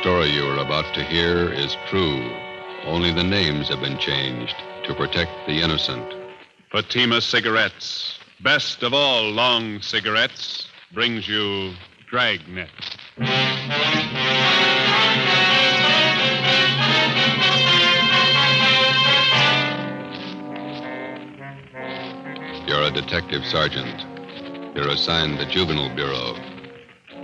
story you are about to hear is true. Only the names have been changed to protect the innocent. Fatima Cigarettes, best of all long cigarettes, brings you Dragnet. You're a detective sergeant. You're assigned the Juvenile Bureau.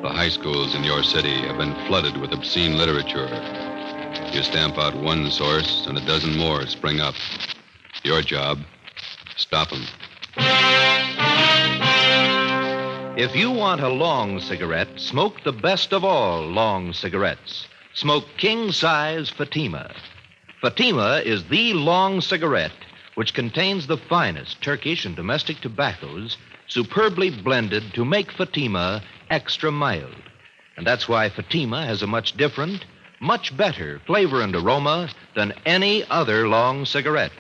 The high schools in your city have been flooded with obscene literature. You stamp out one source, and a dozen more spring up. Your job, stop them. If you want a long cigarette, smoke the best of all long cigarettes. Smoke king-size Fatima. Fatima is the long cigarette which contains the finest Turkish and domestic tobaccos superbly blended to make Fatima extra mild. And that's why Fatima has a much different, much better flavor and aroma than any other long cigarette.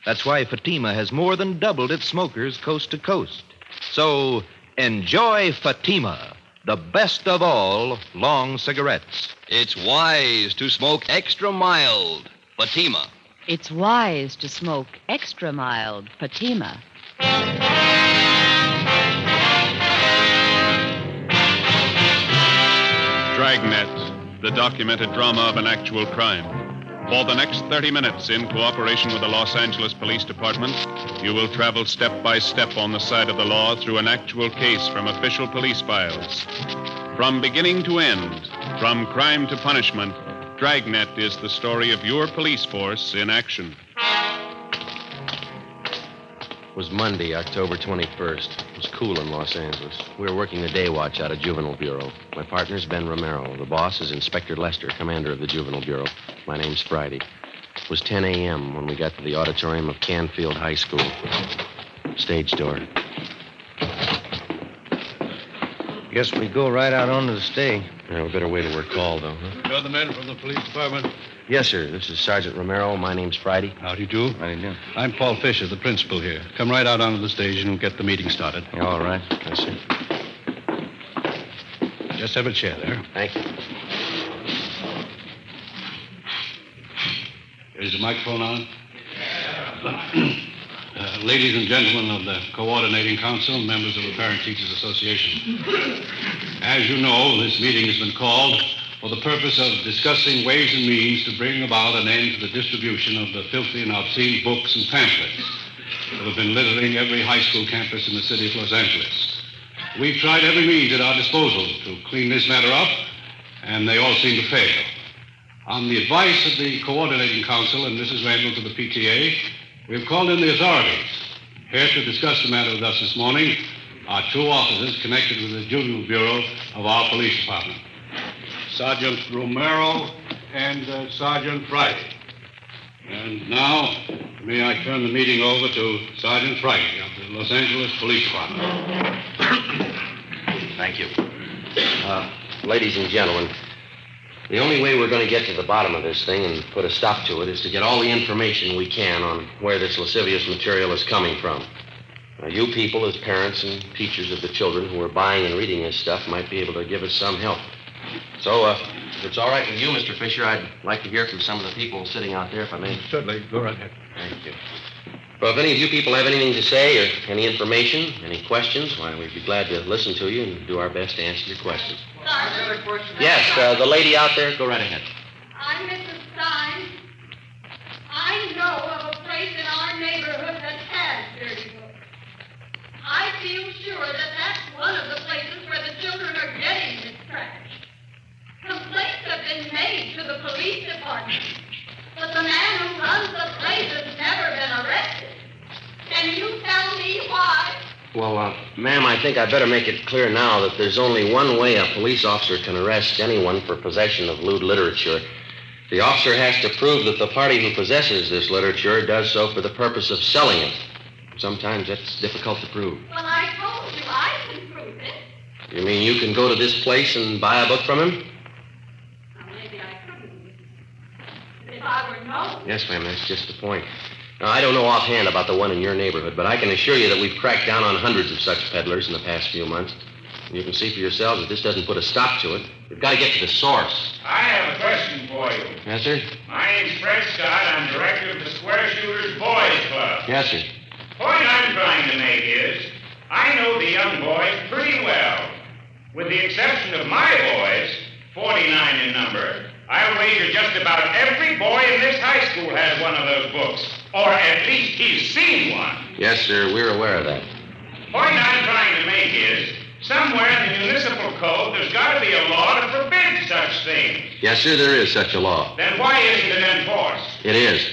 That's why Fatima has more than doubled its smokers coast to coast. So enjoy Fatima, the best of all long cigarettes. It's wise to smoke extra mild. Fatima. It's wise to smoke extra mild Fatima. Dragnet, the documented drama of an actual crime. For the next 30 minutes, in cooperation with the Los Angeles Police Department, you will travel step by step on the side of the law through an actual case from official police files. From beginning to end, from crime to punishment, Dragnet is the story of your police force in action. It was Monday, October 21st. It was cool in Los Angeles. We were working the day watch out of Juvenile Bureau. My partner's Ben Romero. The boss is Inspector Lester, commander of the Juvenile Bureau. My name's Friday. It was 10 a.m. when we got to the auditorium of Canfield High School. Stage door. Guess we go right out onto the stage. Yeah, we better wait till we're called, though, huh? You're the men from the police department? Yes, sir. This is Sergeant Romero. My name's Friday. Howdy do. How do you do? I'm Paul Fisher, the principal here. Come right out onto the stage and we'll get the meeting started. Yeah, all right. Yes, sir. Just have a chair there. Thank you. Is the microphone on? Ladies and gentlemen of the Coordinating Council, members of the Parent Teachers Association. As you know, this meeting has been called for the purpose of discussing ways and means to bring about an end to the distribution of the filthy and obscene books and pamphlets that have been littering every high school campus in the city of Los Angeles. We've tried every means at our disposal to clean this matter up, and they all seem to fail. On the advice of the Coordinating Council and Mrs. Randall to the PTA, we've called in the authorities. Here to discuss the matter with us this morning are two officers connected with the Juvenile Bureau of our police department, Sergeant Romero and Sergeant Friday. And now, may I turn the meeting over to Sergeant Friday of the Los Angeles Police Department. Thank you. Ladies and gentlemen, the only way we're going to get to the bottom of this thing and put a stop to it is to get all the information we can on where this lascivious material is coming from. Now, you people, as parents and teachers of the children who are buying and reading this stuff, might be able to give us some help. So, if it's all right with you, Mr. Fisher, I'd like to hear from some of the people sitting out there, if I may. Certainly. Go right ahead. Thank you. Well, if any of you people have anything to say or any information, any questions, why, we'd be glad to listen to you and do our best to answer your questions. Yes, the lady out there, go right ahead. I'm Mrs. Stein. I know of a place in our neighborhood that has dirty books. I feel sure that that's one of the places where the children are getting this trash. Complaints have been made to the police department, but the man who runs the place has never been arrested. Can you tell me why? Well, ma'am, I think I better make it clear now that there's only one way a police officer can arrest anyone for possession of lewd literature. The officer has to prove that the party who possesses this literature does so for the purpose of selling it. Sometimes that's difficult to prove. Well, I told you I can prove it. You mean you can go to this place and buy a book from him? Well, maybe I couldn't. If I were known. Yes, ma'am, that's just the point. Now, I don't know offhand about the one in your neighborhood, but I can assure you that we've cracked down on hundreds of such peddlers in the past few months. You can see for yourselves that this doesn't put a stop to it. We've got to get to the source. I have a question for you. Yes, sir? My name's Fred Scott. I'm director of the Square Shooters Boys Club. Yes, sir. The point I'm trying to make is, I know the young boys pretty well. With the exception of my boys, 49 in number, I'll wager just about every boy in this high school has one of those books. Or at least he's seen one. Yes, sir. We're aware of that. The point I'm trying to make is, somewhere in the municipal code, there's got to be a law to forbid such things. Yes, sir, there is such a law. Then why isn't it enforced? It is.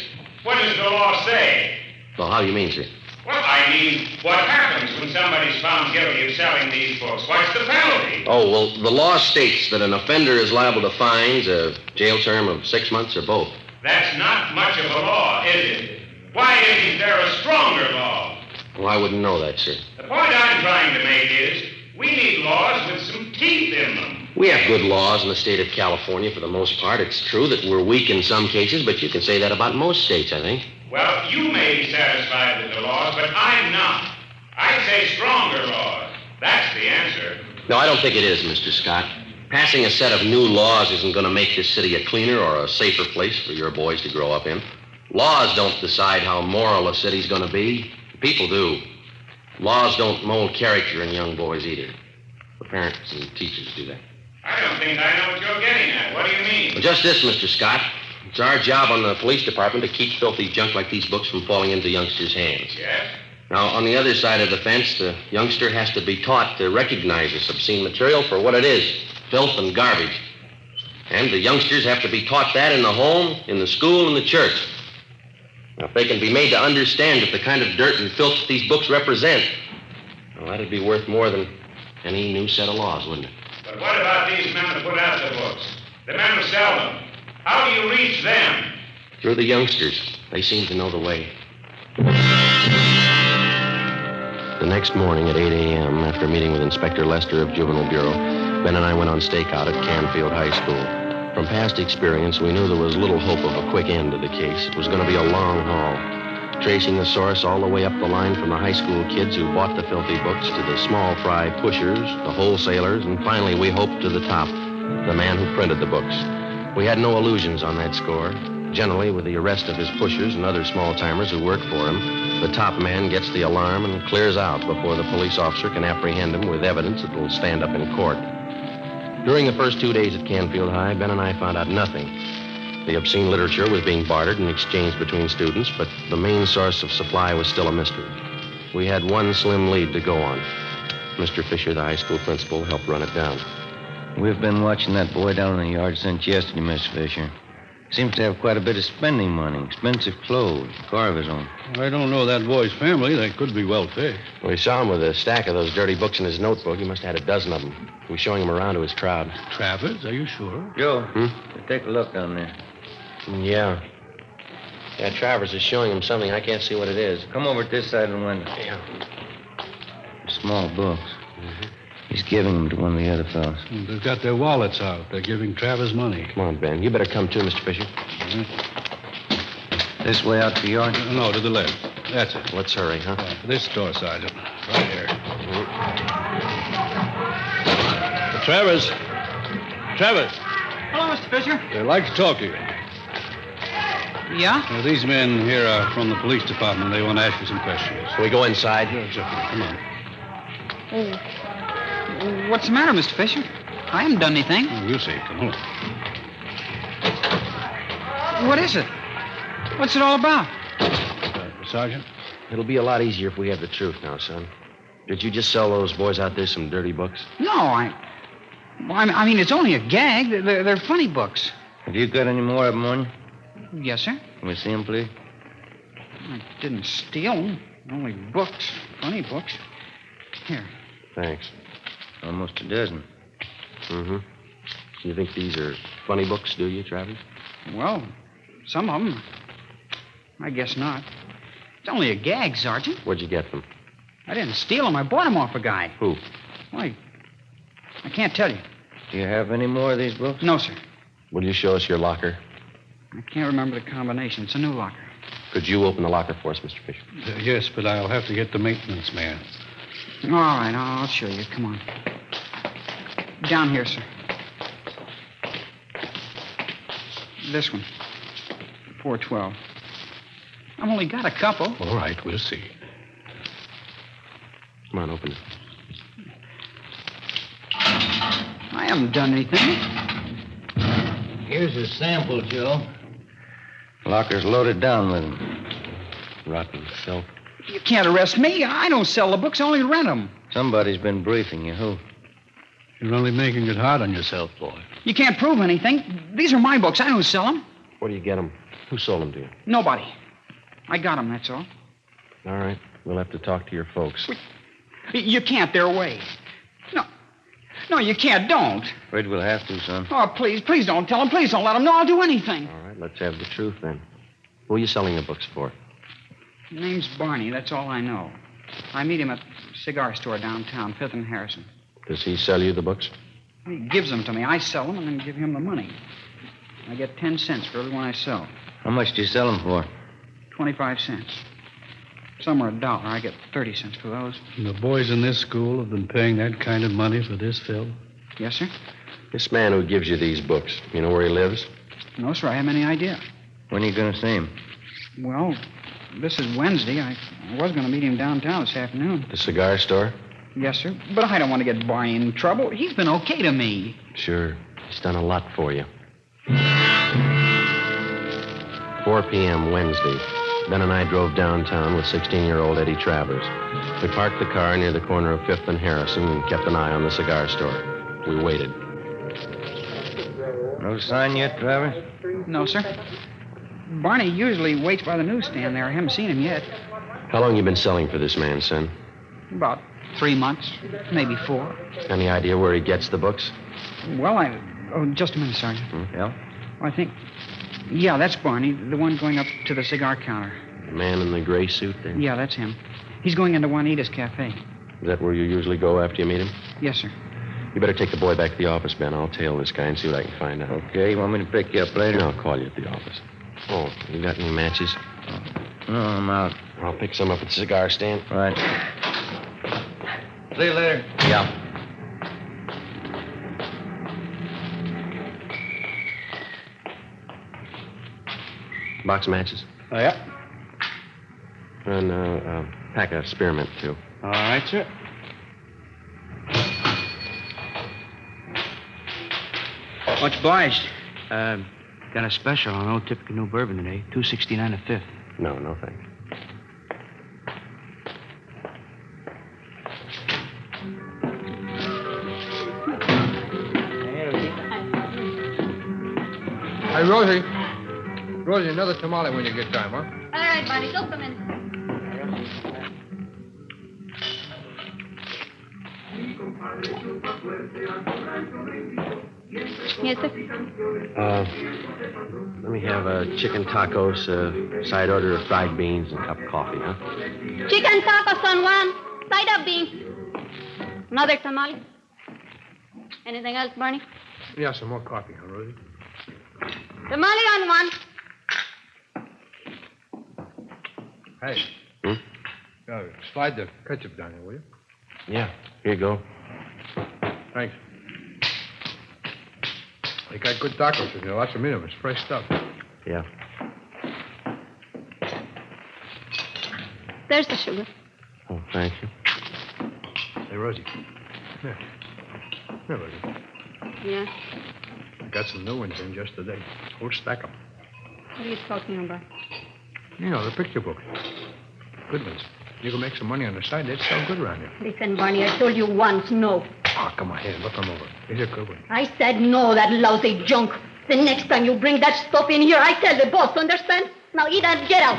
What does the law say? Well, how do you mean, sir? Well, I mean, what happens when somebody's found guilty of selling these books? What's the penalty? Oh, well, the law states that an offender is liable to fines, a jail term of 6 months, or both. That's not much of a law, is it? Why isn't there a stronger law? Well, I wouldn't know that, sir. The point I'm trying to make is, we need laws with some teeth in them. We have good laws in the state of California for the most part. It's true that we're weak in some cases, but you can say that about most states, I think. Well, you may be satisfied with the laws, but I'm not. I'd say stronger laws. That's the answer. No, I don't think it is, Mr. Scott. Passing a set of new laws isn't going to make this city a cleaner or a safer place for your boys to grow up in. Laws don't decide how moral a city's going to be. People do. Laws don't mold character in young boys either. The parents and teachers do that. I don't think I know what you're getting at. What do you mean? Well, just this, Mr. Scott. It's our job on the police department to keep filthy junk like these books from falling into youngsters' hands. Yes? Now, on the other side of the fence, the youngster has to be taught to recognize this obscene material for what it is, filth and garbage. And the youngsters have to be taught that in the home, in the school, and the church. Now, if they can be made to understand that the kind of dirt and filth that these books represent, well, that'd be worth more than any new set of laws, wouldn't it? But what about these men that put out the books? The men who sell them? How do you reach them? Through the youngsters. They seem to know the way. The next morning at 8 a.m., after meeting with Inspector Lester of Juvenile Bureau, Ben and I went on stakeout at Canfield High School. From past experience, we knew there was little hope of a quick end to the case. It was going to be a long haul, tracing the source all the way up the line from the high school kids who bought the filthy books to the small fry pushers, the wholesalers, and finally, we hoped, to the top, the man who printed the books. We had no illusions on that score. Generally, with the arrest of his pushers and other small-timers who work for him, the top man gets the alarm and clears out before the police officer can apprehend him with evidence that will stand up in court. During the first 2 days at Canfield High, Ben and I found out nothing. The obscene literature was being bartered and exchanged between students, but the main source of supply was still a mystery. We had one slim lead to go on. Mr. Fisher, the high school principal, helped run it down. We've been watching that boy down in the yard since yesterday, Mr. Fisher. Seems to have quite a bit of spending money, expensive clothes, car of his own. I don't know that boy's family. They could be well-fed. We saw him with a stack of those dirty books in his notebook. He must have had a dozen of them. He was showing them around to his crowd. Travers, are you sure? Joe, take a look down there. Yeah. Yeah, Travers is showing him something. I can't see what it is. Come over at this side of the window. Yeah. Small books. He's giving them to one of the other fellows. They've got their wallets out. They're giving Travers money. Come on, Ben. You better come too, Mr. Fisher. This way out to the yard? No, to the left. That's it. Let's hurry, huh? This door, Sergeant. Right here. Travers. Travers. Hello, Mr. Fisher. They'd like to talk to you. Yeah? These men here are from the police department. They want to ask you some questions. Can we go inside? Sure. Come on. Oh, what's the matter, Mr. Fisher? I haven't done anything. Oh, you see. Come on. What is it? What's it all about? Sergeant? It'll be a lot easier if we have the truth now, son. Did you just sell those boys out there some dirty books? No, I mean, it's only a gag. They're funny books. Have you got any more of them on you? Yes, sir. Can we see them, please? I didn't steal them. Only books. Funny books. Here. Thanks. Almost a dozen. Mm-hmm. You think these are funny books, do you, Travis? Well, some of them. I guess not. It's only a gag, Sergeant. Where'd you get them? I didn't steal them. I bought them off a guy. Who? Why, I can't tell you. Do you have any more of these books? No, sir. Will you show us your locker? I can't remember the combination. It's a new locker. Could you open the locker for us, Mr. Fisher? Yes, but I'll have to get the maintenance man. All right, I'll show you. Come on. Down here, sir. This one. 412. I've only got a couple. All right, we'll see. Come on, open it. I haven't done anything. Here's a sample, Joe. Locker's loaded down with them. Rotten self. You can't arrest me. I don't sell the books. I only rent them. Somebody's been briefing you. Who? You're only making it hard on yourself, boy. You can't prove anything. These are my books. I don't sell them. Where do you get them? Who sold them to you? Nobody. I got them, that's all. All right. We'll have to talk to your folks. You can't. They're away. No, you can't. Don't. Afraid we'll have to, son. Oh, please don't tell them. Please don't let them know I'll do anything. All right, let's have the truth then. Who are you selling the books for? His name's Barney. That's all I know. I meet him at a cigar store downtown, 5th and Harrison. Does he sell you the books? He gives them to me. I sell them and then give him the money. I get 10 cents for every one I sell. How much do you sell them for? 25 cents. Some are $1. I get 30 cents for those. And the boys in this school have been paying that kind of money for this film? Yes, sir? This man who gives you these books, you know where he lives? No, sir. I haven't any idea. When are you going to see him? Well, this is Wednesday. I was going to meet him downtown this afternoon. The cigar store? Yes, sir. But I don't want to get Barney in trouble. He's been okay to me. Sure. He's done a lot for you. 4 p.m. Wednesday. Ben and I drove downtown with 16-year-old Eddie Travers. We parked the car near the corner of 5th and Harrison and kept an eye on the cigar store. We waited. No sign yet, Travers? No, sir. Barney usually waits by the newsstand there. I haven't seen him yet. How long you been selling for this man, son? About 3 months, maybe 4. Any idea where he gets the books? Well, Oh, just a minute, Sergeant. Yeah? I think... Yeah, that's Barney, the one going up to the cigar counter. The man in the gray suit there? Yeah, that's him. He's going into Juanita's Cafe. Is that where you usually go after you meet him? Yes, sir. You better take the boy back to the office, Ben. I'll tail this guy and see what I can find out. Okay, you want me to pick you up later? I'll call you at the office. Oh, you got any matches? No, I'm out. I'll pick some up at the cigar stand. Right. See you later. Yeah. Box of matches. Oh, yeah? And pack of spearmint, too. All right, sir. Much obliged. Got a special on Old Typical New Bourbon today. $2.69 a fifth. No, thanks. Hey, Rosie. Rosie, another tamale when you get time, huh? All right, Barney, just a minute. Yes, sir. Let me have chicken tacos, side order of fried beans, and a cup of coffee, huh? Chicken tacos on one, side of beans. Another tamale. Anything else, Barney? Yeah, some more coffee, huh, Rosie? Tamale on one. Hey. Slide the ketchup down here, will you? Yeah, here you go. Thanks. They got good tacos in here. Lots of meat of them. It's fresh stuff. Yeah. There's the sugar. Oh, thank you. Hey, Rosie. Here. Here, Rosie. Yeah. I got some new ones in just today. Whole stack of them. What are you talking about? You know, the picture books. Good ones. You can make some money on the side. They'd sell good around here. Listen, Barney, I told you once, no. Oh, come on, here. Look them over. These are good ones. I said no, that lousy junk. The next time you bring that stuff in here, I tell the boss, understand? Now eat and get out.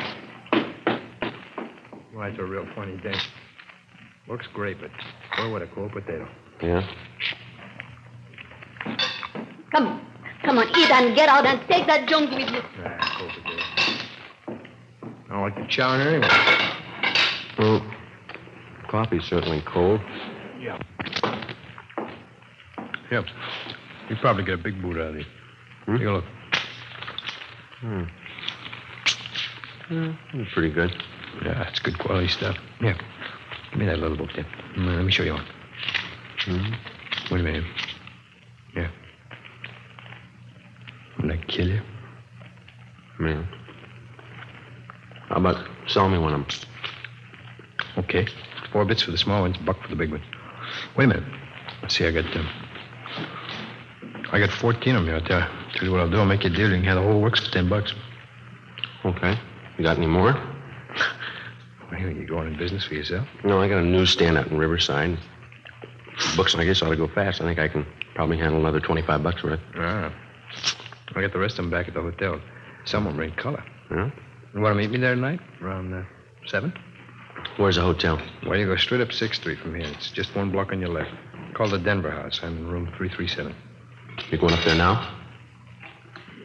Well, that's a real funny day. Looks great, but boy, what a cold potato. Yeah? Come on, eat and get out and take that junk with you. Cold potato. I don't like the chow in here anyway. Well, coffee's certainly cold. Yeah. Yep. You probably get a big boot out of these. Take a look. It's pretty good. Yeah, it's good quality stuff. Yeah. Give me that little book there. Let me show you one. Wait a minute. Yeah. When they kill you? Yeah. How about sell me one of them? Okay. 4 bits for the small ones, $1 for the big one. Wait a minute. Let's see, I got 14 of them here out there. Tell you what I'll do. I'll make you a deal. You can have the whole works for $10. Okay. You got any more? Well, you going in business for yourself? No, I got a newsstand out in Riverside. Books, I guess, ought to go fast. I think I can probably handle another $25 worth. Ah. I got the rest of them back at the hotel. Some of them are in color. Yeah? You want to meet me there tonight? Around 7? Where's the hotel? Well, you go straight up 6th Street from here. It's just 1 block on your left. Call the Denver House. I'm in room 337. You going up there now?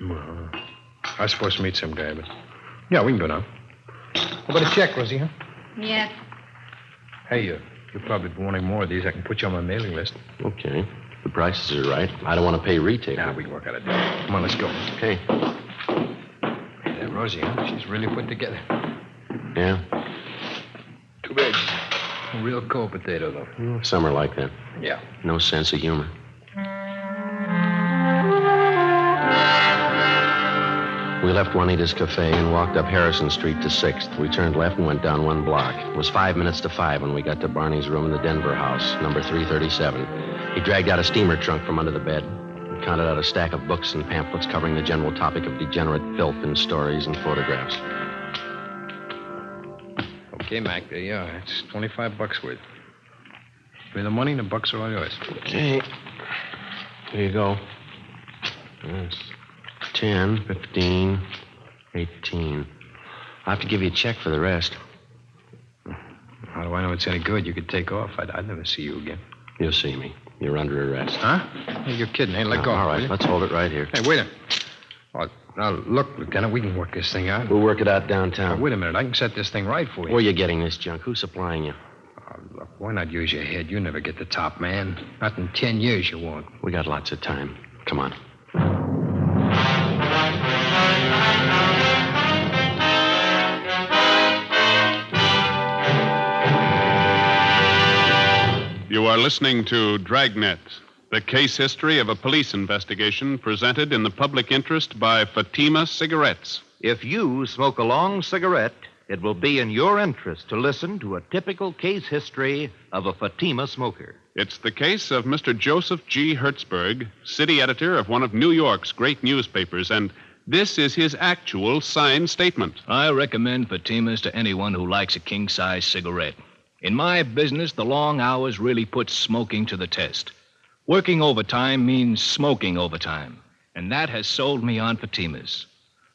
Well, I was supposed to meet some guy, but... Yeah, we can go now. How about a check, Rosie, huh? Yes. Hey, you'll probably be wanting more of these. I can put you on my mailing list. Okay. The prices are right. I don't want to pay retail. Nah, we can work out a deal. Come on, let's go. Okay. Hey, that Rosie, huh? She's really put together. Yeah? Too bad. A real cold potato, though. Some are like that. Yeah. No sense of humor. We left Juanita's Cafe and walked up Harrison Street to 6th. We turned left and went down 1 block. It was 5 minutes to 5 when we got to Barney's room in the Denver house, number 337. He dragged out a steamer trunk from under the bed and counted out a stack of books and pamphlets covering the general topic of degenerate filth in stories and photographs. Okay, Mac, there you are. It's $25 worth. Pay the money and the bucks are all yours. Okay. Here you go. Yes. 10, 15, 18. I'll have to give you a check for the rest. How do I know it's any good? You could take off. I'd never see you again. You'll see me. You're under arrest. Huh? Hey, you're kidding. Hey, let go. All right, let's hold it right here. Hey, wait a minute. Oh, now, look, Lieutenant, we can work this thing out. We'll work it out downtown. Wait a minute. I can set this thing right for you. Where are you getting this junk? Who's supplying you? Oh, look, why not use your head? You never get the top man. Not in 10 years you won't. We got lots of time. Come on. You are listening to Dragnet, the case history of a police investigation presented in the public interest by Fatima Cigarettes. If you smoke a long cigarette, it will be in your interest to listen to a typical case history of a Fatima smoker. It's the case of Mr. Joseph G. Hertzberg, city editor of one of New York's great newspapers, and this is his actual signed statement. I recommend Fatimas to anyone who likes a king-size cigarette. In my business, the long hours really put smoking to the test. Working overtime means smoking overtime, and that has sold me on Fatimas.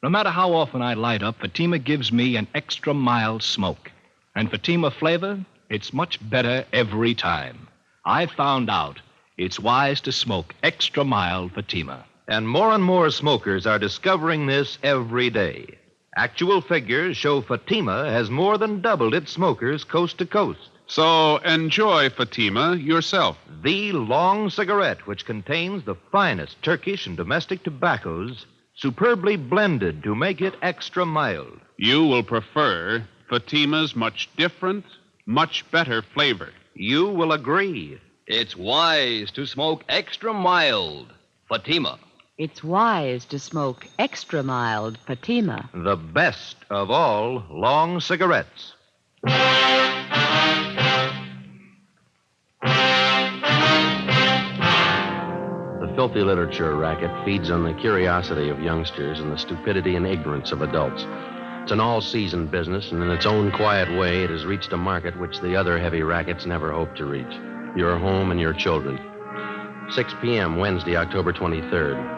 No matter how often I light up, Fatima gives me an extra mild smoke. And Fatima flavor, it's much better every time. I found out it's wise to smoke extra mild Fatima. And more smokers are discovering this every day. Actual figures show Fatima has more than doubled its smokers coast to coast. So enjoy Fatima yourself. The long cigarette, which contains the finest Turkish and domestic tobaccos, superbly blended to make it extra mild. You will prefer Fatima's much different, much better flavor. You will agree. It's wise to smoke extra mild. Fatima. It's wise to smoke extra mild Fatima. The best of all long cigarettes. The filthy literature racket feeds on the curiosity of youngsters and the stupidity and ignorance of adults. It's an all-season business, and in its own quiet way, it has reached a market which the other heavy rackets never hoped to reach. Your home and your children. 6 p.m., Wednesday, October 23rd.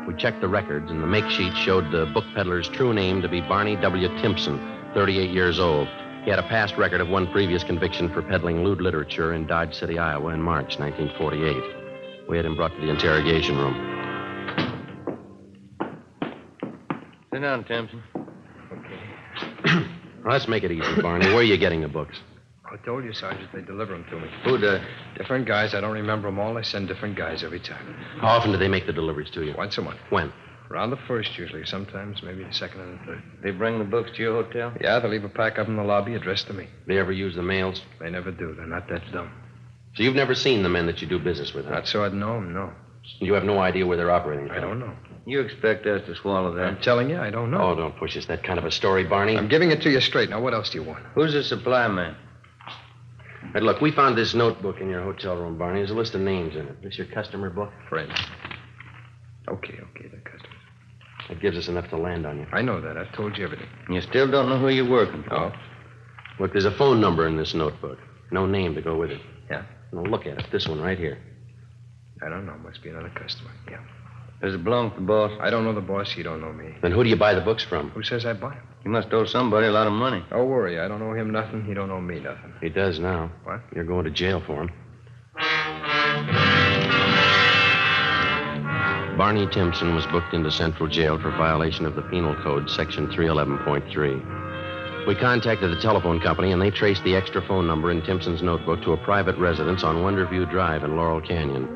We checked the records, and the make sheet showed the book peddler's true name to be Barney W. Timpson, 38 years old. He had a past record of one previous conviction for peddling lewd literature in Dodge City, Iowa in March 1948. We had him brought to the interrogation room. Sit down, Timpson. Okay. Let's make it easy, Barney. Where are you getting the books? I told you, Sergeant, they deliver them to me. Who'd, Different guys. I don't remember them all. I send different guys every time. How often do they make the deliveries to you? Once a month. When? Around the first, usually. Sometimes maybe the second and the third. They bring the books to your hotel? Yeah, they leave a pack up in the lobby addressed to me. They ever use the mails? They never do. They're not that dumb. So you've never seen the men that you do business with, huh? Not so I'd know them, no. You have no idea where they're operating. I don't know. You expect us to swallow that? I'm telling you, I don't know. Oh, don't push us that kind of a story, Barney. I'm giving it to you straight. Now, what else do you want? Who's the supply man? Hey, look, we found this notebook in your hotel room, Barney. There's a list of names in it. This your customer book? Friends. Okay, the customers. That gives us enough to land on you. I know that. I've told you everything. You still don't know who you're working for? Oh. Look, there's a phone number in this notebook. No name to go with it. Yeah? Now, look at it. This one right here. I don't know. Must be another customer. Yeah. Does it belong to the boss? I don't know the boss. He don't know me. Then who do you buy the books from? Who says I buy them? You must owe somebody a lot of money. Don't worry. I don't owe him nothing. He don't owe me nothing. He does now. What? You're going to jail for him. Barney Timpson was booked into Central Jail for violation of the Penal Code, Section 311.3. We contacted the telephone company, and they traced the extra phone number in Timpson's notebook to a private residence on Wonderview Drive in Laurel Canyon.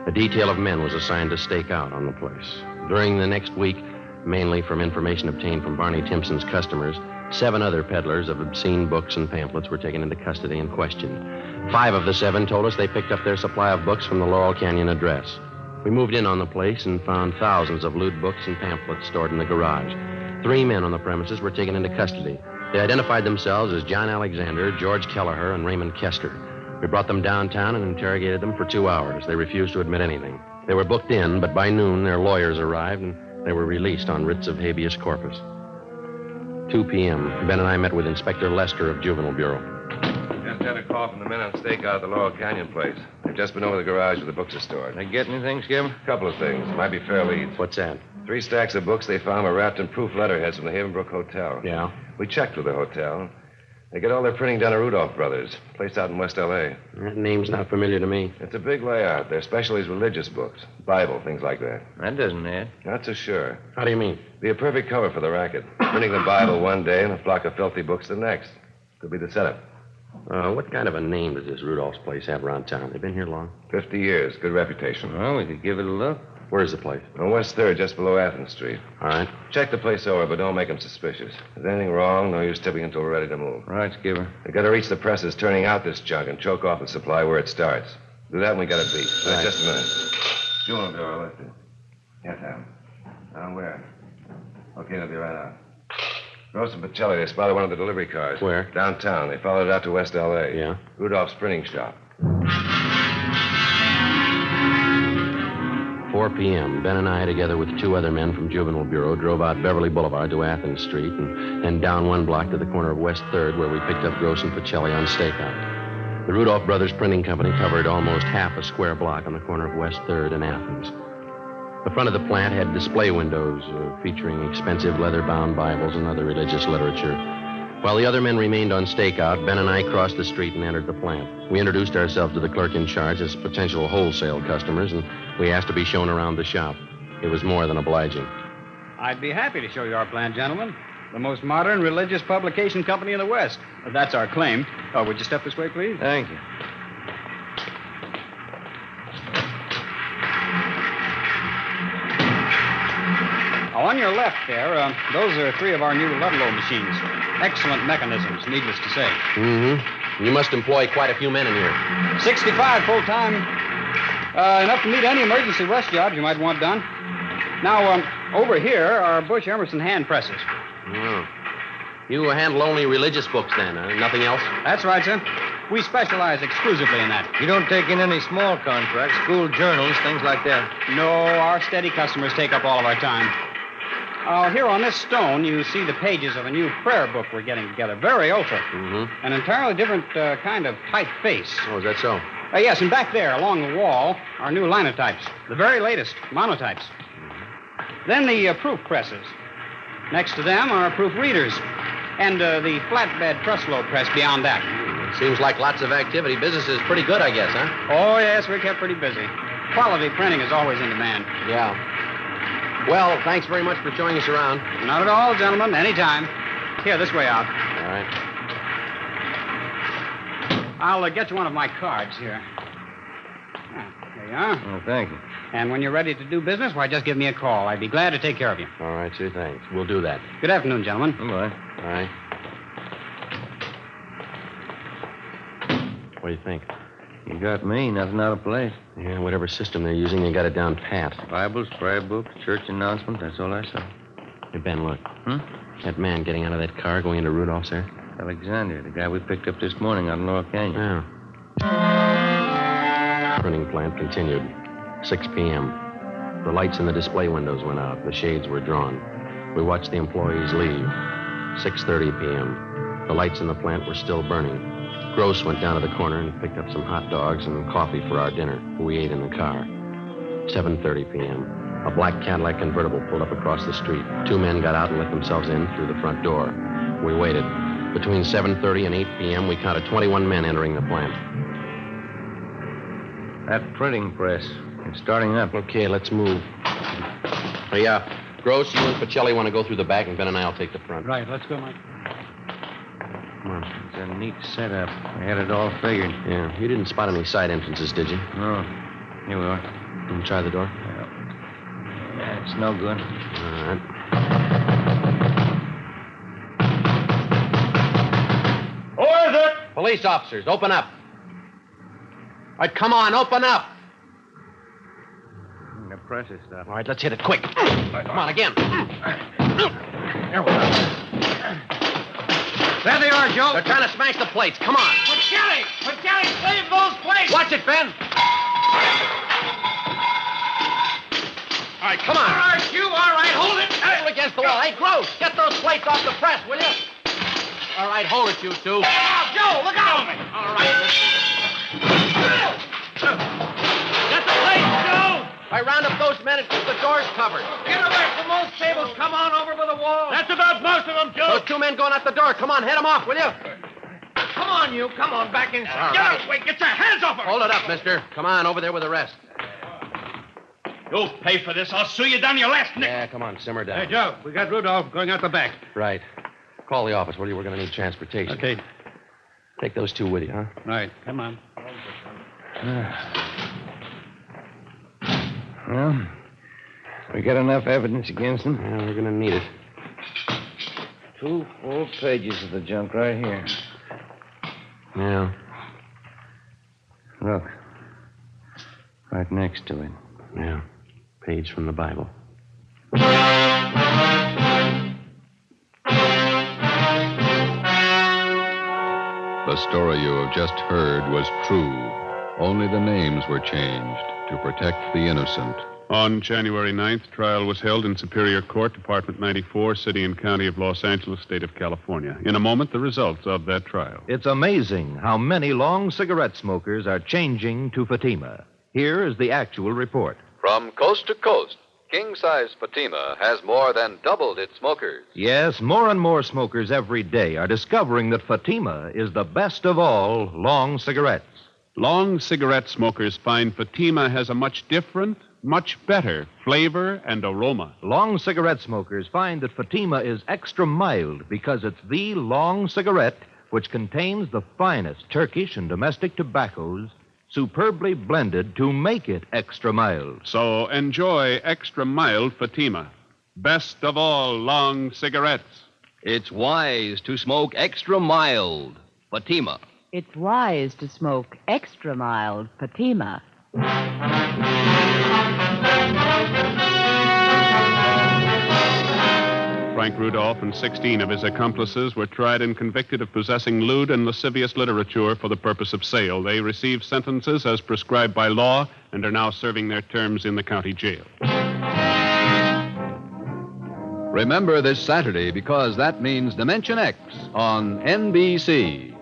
A detail of men was assigned to stake out on the place. During the next week, mainly from information obtained from Barney Timpson's customers, 7 other peddlers of obscene books and pamphlets were taken into custody and questioned. 5 of the 7 told us they picked up their supply of books from the Laurel Canyon address. We moved in on the place and found thousands of lewd books and pamphlets stored in the garage. 3 men on the premises were taken into custody. They identified themselves as John Alexander, George Kelleher, and Raymond Kester. We brought them downtown and interrogated them for 2 hours. They refused to admit anything. They were booked in, but by noon their lawyers arrived and they were released on writs of habeas corpus. 2 p.m. Ben and I met with Inspector Lester of Juvenile Bureau. Just had a call from the men on stakeout at the Laurel Canyon place. They've just been over the garage where the books are stored. They get anything, Skipper? A couple of things. Might be fair leads. What's that? 3 stacks of books they found were wrapped in proof letterheads from the Havenbrook Hotel. Yeah? We checked with the hotel. They get all their printing done at Rudolph Brothers, place out in West L.A. That name's not familiar to me. It's a big layout. Their specialty is religious books, Bible, things like that. That doesn't add. Not so sure. How do you mean? Be a perfect cover for the racket. Printing the Bible one day and a flock of filthy books the next. Could be the setup. What kind of a name does this Rudolph's place have around town? They've been here long? 50 years. Good reputation. Well, we could give it a look. Where's the place? On West 3rd, just below Athens Street. All right. Check the place over, but don't make them suspicious. If there's anything wrong, no use tipping until we're ready to move. Right, Skipper. They got to reach the presses turning out this junk and choke off the supply where it starts. Do that and we got it beat. Right. Just a minute. Juvenile Bureau, let's do. Yes, Sam. Down where? Okay, they'll be right out. Gross and Pacelli, they spotted one of the delivery cars. Where? Downtown. They followed it out to West L.A. Yeah? Rudolph's printing shop. 4 p.m. Ben and I, together with 2 other men from Juvenile Bureau, drove out Beverly Boulevard to Athens Street and then down 1 block to the corner of West 3rd, where we picked up Gross and Pacelli on stakeout. The Rudolph Brothers Printing Company covered almost half a square block on the corner of West 3rd and Athens. The front of the plant had display windows featuring expensive leather-bound Bibles and other religious literature. While the other men remained on stakeout, Ben and I crossed the street and entered the plant. We introduced ourselves to the clerk in charge as potential wholesale customers, and we asked to be shown around the shop. It was more than obliging. I'd be happy to show you our plant, gentlemen. The most modern religious publication company in the West. That's our claim. Oh, would you step this way, please? Thank you. On your left there, those are 3 of our new Ludlow machines. Excellent mechanisms, needless to say. Mm-hmm. You must employ quite a few men in here. 65 full-time. Enough to meet any emergency rush jobs you might want done. Now, over here are Bush Emerson hand presses. Oh. You handle only religious books then, nothing else? That's right, sir. We specialize exclusively in that. You don't take in any small contracts, school journals, things like that? No, our steady customers take up all of our time. Here on this stone, you see the pages of a new prayer book we're getting together. Very ultra. Mm-hmm. An entirely different kind of typeface. Oh, is that so? Yes, and back there, along the wall, are new linotypes. The very latest, monotypes. Mm-hmm. Then the proof presses. Next to them are proof readers. And the flatbed truss-load press beyond that. Seems like lots of activity. Business is pretty good, I guess, huh? Oh, yes, we're kept pretty busy. Quality printing is always in demand. Yeah. Well, thanks very much for showing us around. Not at all, gentlemen. Anytime. Here, this way out. All right. I'll get you one of my cards here. There you are. Oh, thank you. And when you're ready to do business, why, just give me a call. I'd be glad to take care of you. All right, sir, thanks. We'll do that. Good afternoon, gentlemen. Goodbye. All right. What do you think? You got me. Nothing out of place. Yeah, whatever system they're using, they got it down pat. Bibles, prayer books, church announcement. That's all I saw. Hey, Ben, look. That man getting out of that car going into Rudolph's there. Alexander, the guy we picked up this morning out in Laurel Canyon. Yeah. Printing plant continued. 6 p.m. The lights in the display windows went out. The shades were drawn. We watched the employees leave. 6:30 p.m. The lights in the plant were still burning. Gross went down to the corner and picked up some hot dogs and coffee for our dinner. We ate in the car. 7:30 p.m. A black Cadillac convertible pulled up across the street. 2 men got out and let themselves in through the front door. We waited. Between 7:30 and 8 p.m., we counted 21 men entering the plant. That printing press. It's starting up. Okay, let's move. Hey, Gross, you and Pacelli want to go through the back, and Ben and I will take the front. Right, let's go, Mike. Come on. It's a neat setup. I had it all figured. Yeah, you didn't spot any side entrances, did you? No. Here we are. Can you try the door? Yeah, it's no good. All right. Who is it? Police officers, open up. All right, come on, open up. The press is stopped. All right, let's hit it quick. Come on, again. There we go. There they are, Joe. They're trying to smash the plates. Come on. Pacelli, save those plates! Watch it, Ben. All right, come on. All right, you, all right, hold it. Hold against the wall. Hey, Gross, get those plates off the press, will you? All right, hold it, you two. Get out, Joe, look out! All right. Get the plates, Joe! I round up those men and keep the doors covered. Get away from those tables. Come on over by the wall. That's about most of them, Joe. Those 2 men going out the door. Come on, head them off, will you? Come on, you. Come on, back inside. All right. Get out, wait, get your hands off her. Hold it up, mister. Come on, over there with the rest. You'll pay for this. I'll sue you down your last nickel. Yeah, come on, simmer down. Hey, Joe, we got Rudolph going out the back. Right. Call the office, will you? We're going to need transportation. Okay. Take those 2 with you, huh? Right, come on. Well, we got enough evidence against them. Yeah, we're going to need it. 2 full pages of the junk right here. Yeah. Look. Right next to it. Yeah. Page from the Bible. The story you have just heard was true. Only the names were changed to protect the innocent. On January 9th, trial was held in Superior Court, Department 94, City and County of Los Angeles, State of California. In a moment, the results of that trial. It's amazing how many long cigarette smokers are changing to Fatima. Here is the actual report. From coast to coast, king-size Fatima has more than doubled its smokers. Yes, more and more smokers every day are discovering that Fatima is the best of all long cigarettes. Long cigarette smokers find Fatima has a much different, much better flavor and aroma. Long cigarette smokers find that Fatima is extra mild because it's the long cigarette which contains the finest Turkish and domestic tobaccos superbly blended to make it extra mild. So enjoy extra mild Fatima. Best of all long cigarettes. It's wise to smoke extra mild Fatima. It's wise to smoke extra mild Fatima. Frank Rudolph and 16 of his accomplices were tried and convicted of possessing lewd and lascivious literature for the purpose of sale. They received sentences as prescribed by law and are now serving their terms in the county jail. Remember this Saturday, because that means Dimension X on NBC.